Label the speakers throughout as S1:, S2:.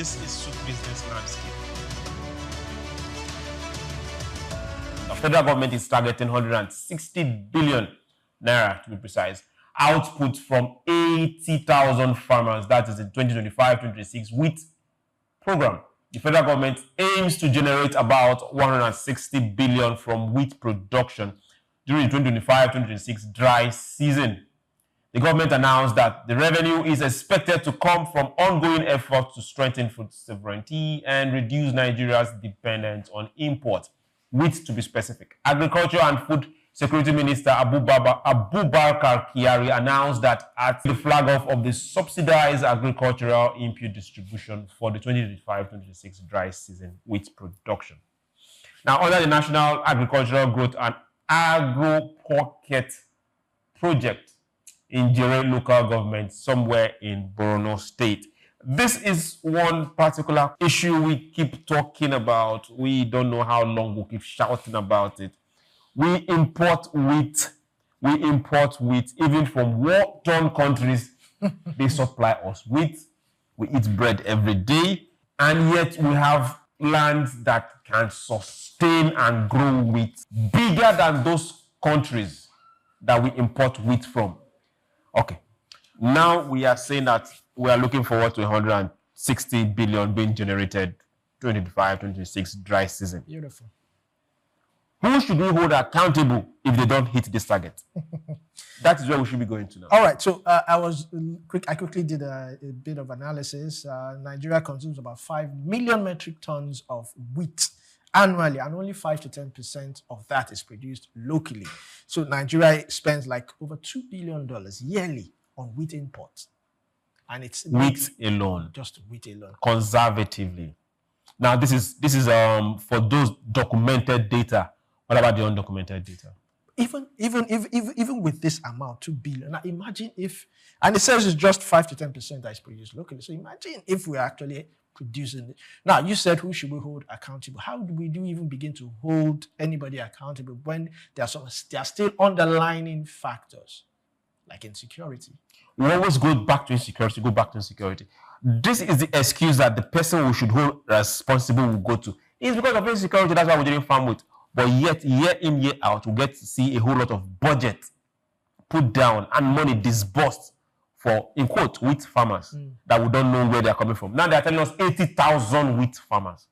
S1: This is SOUQ Business Landscape. The federal government is targeting 160 billion naira, to be precise, output from 80,000 farmers. That is in 2025-2026 wheat program. The federal government aims to generate about 160 billion from wheat production during the 2025-2026 dry season. The government announced that the revenue is expected to come from ongoing efforts to strengthen food sovereignty and reduce Nigeria's dependence on imports. Wheat, to be specific. Agriculture and Food Security Minister Abubakar Kyari announced that at the flag off of the subsidized agricultural input distribution for the 2025-2026 dry season wheat production. Now, under the National Agricultural Growth and Agro Pocket Project in Jere local government somewhere in Borno State. This is one particular issue we keep talking about. We don't know how long we'll keep shouting about it. We import wheat even from war-torn countries. They supply us wheat. We eat bread every day. And yet we have lands that can sustain and grow wheat bigger than those countries that we import wheat from. Okay. Now we are saying that we are looking forward to 160 billion being generated 2025-2026 dry season.
S2: Beautiful.
S1: Who should we hold accountable if they don't hit this target? That is where we should be going to now.
S2: All right. So I quickly did a bit of analysis. Nigeria consumes about 5 million metric tons of wheat annually, and only 5 to 10% of that is produced locally. So Nigeria spends like over $2 billion yearly on wheat imports. And it's
S1: wheat alone.
S2: Just wheat alone.
S1: Conservatively. Now, this is for those documented data. What about the undocumented data?
S2: Even with this amount, 2 billion. Now imagine if, and it says it's just 5 to 10% that is produced locally. So imagine if we're actually producing it. Now, you said who should we hold accountable? How do we even begin to hold anybody accountable when there are still underlying factors like insecurity?
S1: We always go back to insecurity. This is the excuse that the person we should hold responsible will go to. It's because of insecurity, that's why we didn't farm wheat. But yet, year in, year out, we get to see a whole lot of budget put down and money disbursed for, in quote, wheat farmers that we don't know where they're coming from. Now they're telling us 80,000 wheat farmers.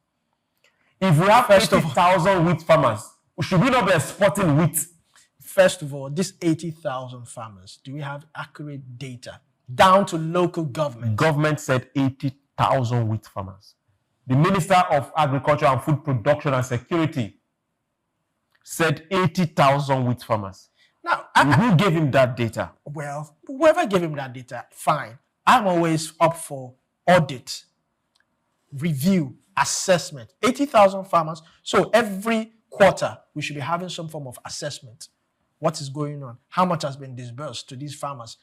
S1: If we have 80,000 wheat farmers, should we not be exporting wheat?
S2: First of all, these 80,000 farmers, do we have accurate data down to local government?
S1: Government said 80,000 wheat farmers. The Minister of Agriculture and Food Production and Security said 80,000 wheat farmers.
S2: Now,
S1: who gave him that data?
S2: Well, whoever gave him that data, fine. I'm always up for audit, review, assessment. 80,000 farmers. So every quarter, we should be having some form of assessment. What is going on? How much has been disbursed to these farmers?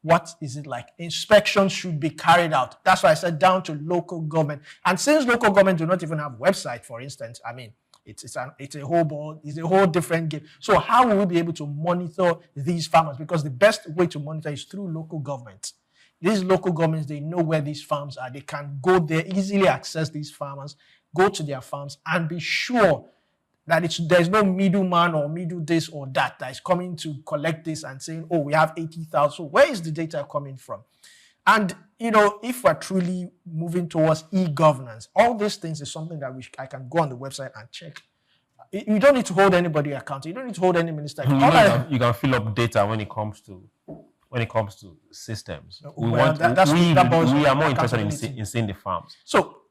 S2: What is it like? Inspections should be carried out. That's why I said down to local government. And since local government do not even have website, for instance, I mean, it's a whole different game. So how will we be able to monitor these farmers? Because the best way to monitor is through local governments. These local governments, they know where these farms are. They can go there, easily access these farmers, go to their farms, and be sure that there's no middleman or middle this or that is coming to collect this and saying, oh, we have 80,000. So where is the data coming from? And, if we're truly moving towards e-governance, all these things is something that I can go on the website and check. You don't need to hold anybody accountable. You don't need to hold any minister.
S1: You can fill up data when it comes to systems. We are more interested in seeing the farms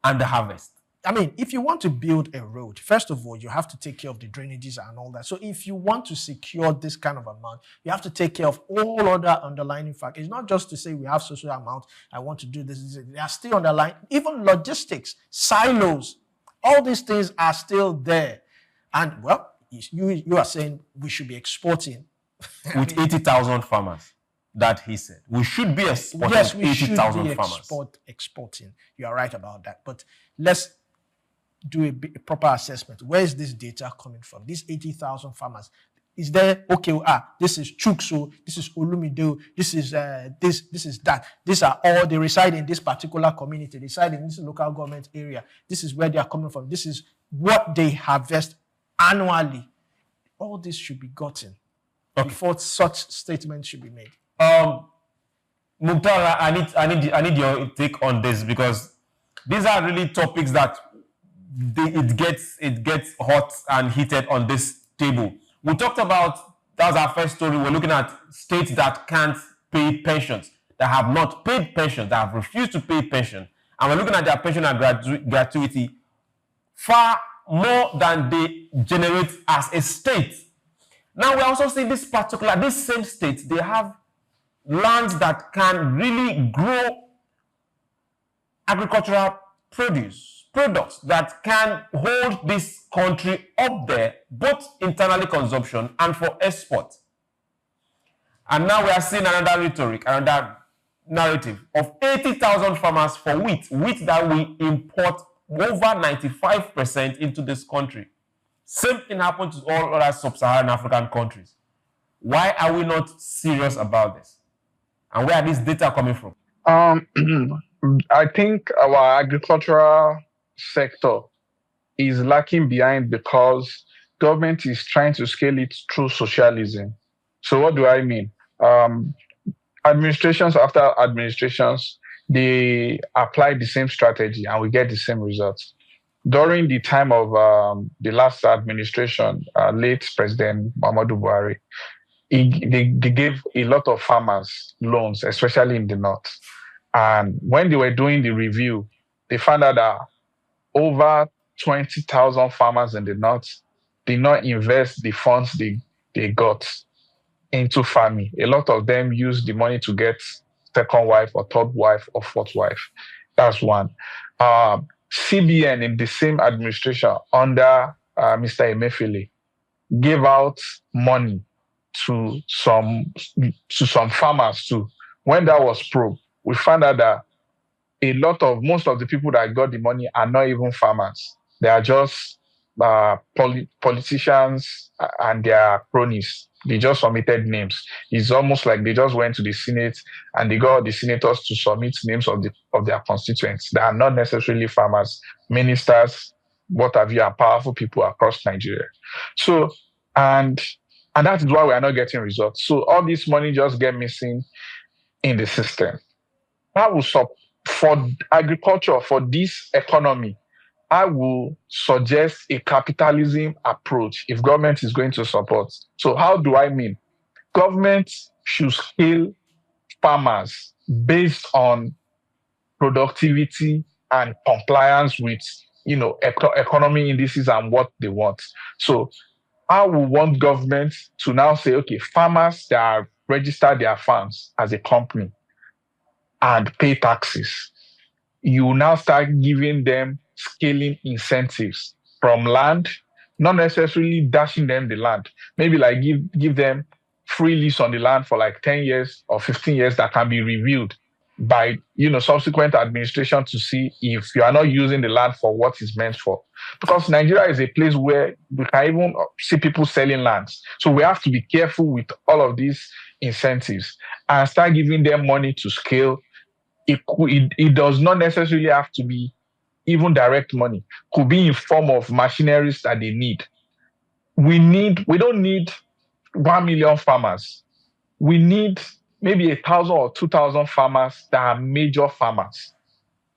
S1: and the harvest.
S2: I mean, if you want to build a road, first of all, you have to take care of the drainages and all that. So if you want to secure this kind of amount, you have to take care of all other underlying factors. It's not just to say we have social amount, I want to do this. They are still underlying, even logistics, silos, all these things are still there. And, well, you are saying we should be exporting.
S1: With 80,000 farmers, that he said. We should be exporting 80,000 farmers.
S2: Exporting. You are right about that. But let's do a proper assessment. Where is this data coming from? These 80,000 farmers. is there, okay, this is SOUQ, so this is Olumide, this is this is that. These are all, they reside in this particular community, they reside in this local government area. This is where they are coming from. This is what they harvest annually. All this should be gotten before such statements should be made.
S1: Mukhtar, I need your take on this, because these are really topics that it gets hot and heated on this table. We talked about, that's our first story. We're looking at states that can't pay pensions, that have not paid pensions, that have refused to pay pension, and we're looking at their pension and gratuity far more than they generate as a state. Now we're also seeing this same states, they have lands that can really grow agricultural products that can hold this country up there, both internally consumption and for export. And now we are seeing another rhetoric, another narrative of 80,000 farmers for wheat that we import over 95% into this country. Same thing happened to all other sub-Saharan African countries. Why are we not serious about this? And where are these data coming from?
S3: I think our agricultural sector is lacking behind because government is trying to scale it through socialism. So what do I mean? Administrations after administrations, they apply the same strategy and we get the same results. During the time of the last administration, late President Muhammadu Buhari, they gave a lot of farmers loans, especially in the north. And when they were doing the review, they found out that over 20,000 farmers in the north did not invest the funds they got into farming. A lot of them used the money to get second wife or third wife or fourth wife. That's one. CBN in the same administration under Mr. Emefiele gave out money to some farmers too. When that was probed, we found out that most of the people that got the money are not even farmers. They are just politicians and their cronies. They just submitted names. It's almost like they just went to the Senate and they got the senators to submit names of their constituents. They are not necessarily farmers, ministers, what have you, and powerful people across Nigeria. So, and that is why we are not getting results. So all this money just get missing in the system. That will for agriculture, for this economy, I will suggest a capitalism approach if government is going to support. So how do I mean? Government should scale farmers based on productivity and compliance with, economy indices and what they want. So I would want government to now say, okay, farmers that register their farms as a company and pay taxes, you now start giving them scaling incentives from land, not necessarily dashing them the land. Maybe like give them free lease on the land for like 10 years or 15 years that can be reviewed by subsequent administration to see if you are not using the land for what it's meant for. Because Nigeria is a place where we can even see people selling lands. So we have to be careful with all of these incentives and start giving them money to scale. It does not necessarily have to be even direct money. Could be in form of machineries that they need. We don't need 1 million farmers. We need maybe 1,000 or 2,000 farmers that are major farmers.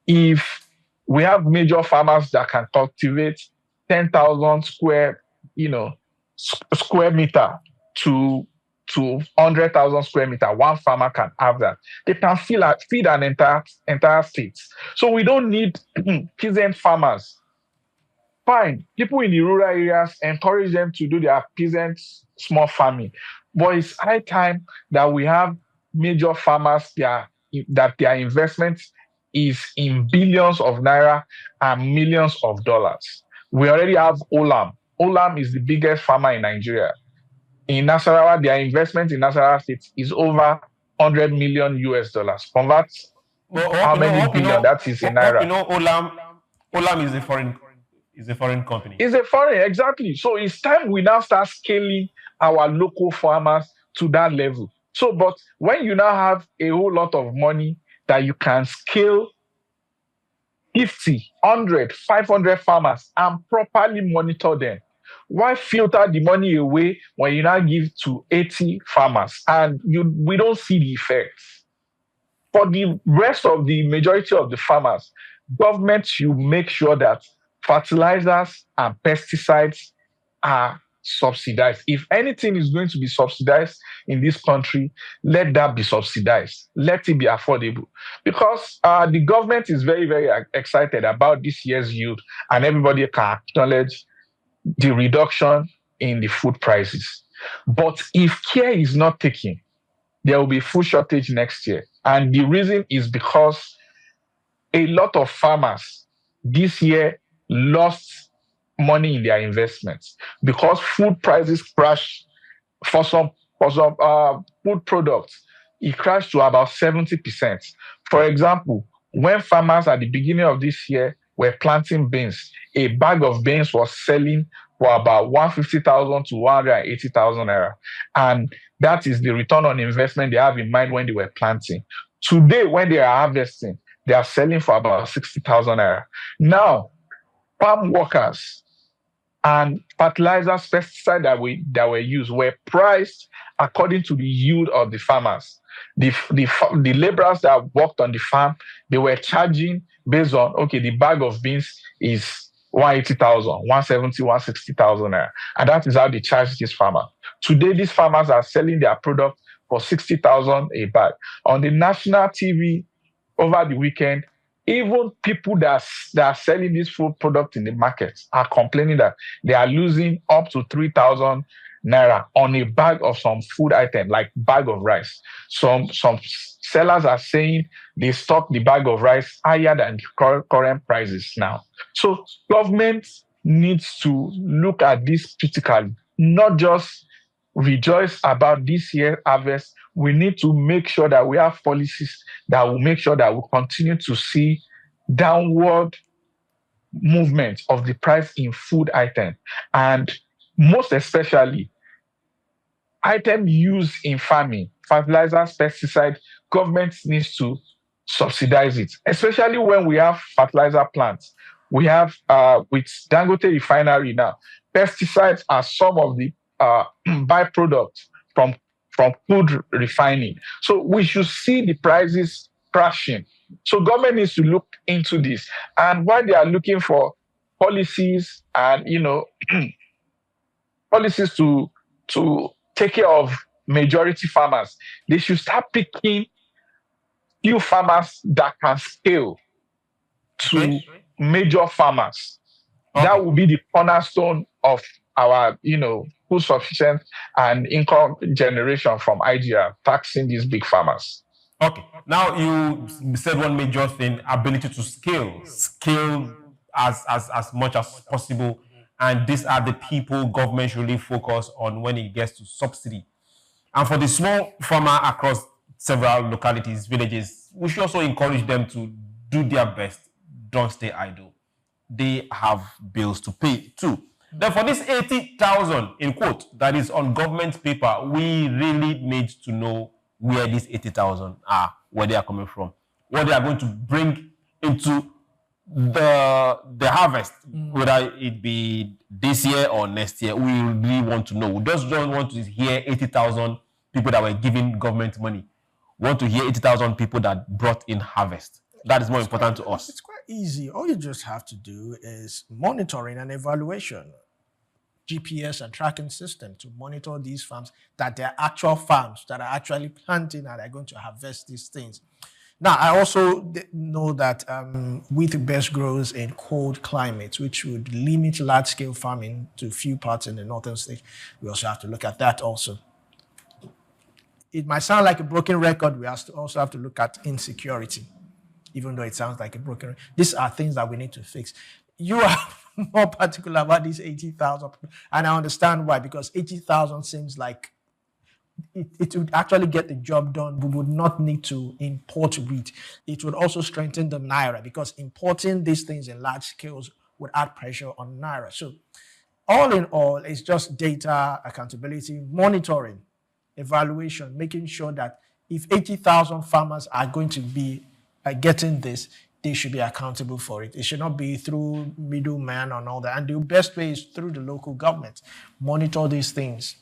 S3: If we have major farmers that can cultivate 10,000 square meter to 100,000 square meter, one farmer can have that. They can feed an entire state. So we don't need peasant farmers. Fine, people in the rural areas, encourage them to do their peasant small farming. But it's high time that we have major farmers that their investment is in billions of naira and millions of dollars. We already have Olam. Olam is the biggest farmer in Nigeria. In Nasarawa, their investment in Nasarawa State is over 100 million US dollars. Convert how many billion that is in naira.
S1: Olam is a foreign. It's a foreign company.
S3: It's a foreign, exactly. So it's time we now start scaling our local farmers to that level. So, but when you now have a whole lot of money that you can scale 50, 100, 500 farmers and properly monitor them, why filter the money away when you now give to 80 farmers and we don't see the effects? For the rest of the majority of the farmers, government should make sure that fertilizers and pesticides are subsidized. If anything is going to be subsidized in this country, let that be subsidized. Let it be affordable. Because the government is very, very excited about this year's yield, and everybody can acknowledge the reduction in the food prices. But if care is not taken, there will be food shortage next year. And the reason is because a lot of farmers this year lost money in their investments because food prices crashed for some food products. It crashed to about 70%. For example, when farmers at the beginning of this year were planting beans, a bag of beans was selling for about 150,000 to 180,000 naira. And that is the return on investment they have in mind when they were planting. Today, when they are harvesting, they are selling for about 60,000 naira. Now, farm workers and fertilizers, pesticides that were used were priced according to the yield of the farmers. The laborers that worked on the farm, they were charging based on, okay, the bag of beans is 180,000, 170, 160,000 naira. And that is how they charge this farmer. Today, these farmers are selling their product for 60,000 a bag. On the national TV over the weekend, even people that are selling this food product in the market are complaining that they are losing up to 3,000 naira on a bag of some food item, like bag of rice. Some sellers are saying they stock the bag of rice higher than the current prices now. So government needs to look at this critically, not just rejoice about this year's harvest. We need to make sure that we have policies that will make sure that we continue to see downward movement of the price in food items, and most especially items used in farming, fertilizers, pesticides. Government needs to subsidize it, especially when we have fertilizer plants. We have with Dangote refinery now, pesticides are some of the byproducts from food refining. So we should see the prices crashing. So government needs to look into this. And while they are looking for policies and policies to take care of majority farmers, they should start picking few farmers that can scale to major farmers. Okay. That will be the cornerstone of our, food sufficient and income generation from IGR, taxing these big farmers.
S1: Okay. Now you said one major thing: ability to scale as much as possible, and these are the people government should really focus on when it gets to subsidy. And for the small farmer across several localities, villages, we should also encourage them to do their best. Don't stay idle. They have bills to pay too. Then for this 80,000 in quote that is on government paper, we really need to know where these 80,000 are, where they are coming from, what they are going to bring into the harvest, whether it be this year or next year. We really want to know. We just don't want to hear 80,000 people that were giving government money. We want to hear 80,000 people that brought in harvest. That is more important to us.
S2: It's quite easy. All you just have to do is monitoring and evaluation. GPS and tracking system to monitor these farms, that they're actual farms that are actually planting and are going to harvest these things. Now, I also know that wheat best grows in cold climates, which would limit large-scale farming to few parts in the northern states. We also have to look at that also. It might sound like a broken record. We also have to look at insecurity, even though it sounds like a broken record. These are things that we need to fix. You are more particular about these 80,000, and I understand why, because 80,000 seems like it would actually get the job done. We would not need to import wheat. It would also strengthen the naira, because importing these things in large scales would add pressure on Naira. So all in all, it's just data, accountability, monitoring, evaluation, making sure that if 80,000 farmers are going to be getting this, they should be accountable for it. It should not be through middlemen and all that. And the best way is through the local government. Monitor these things.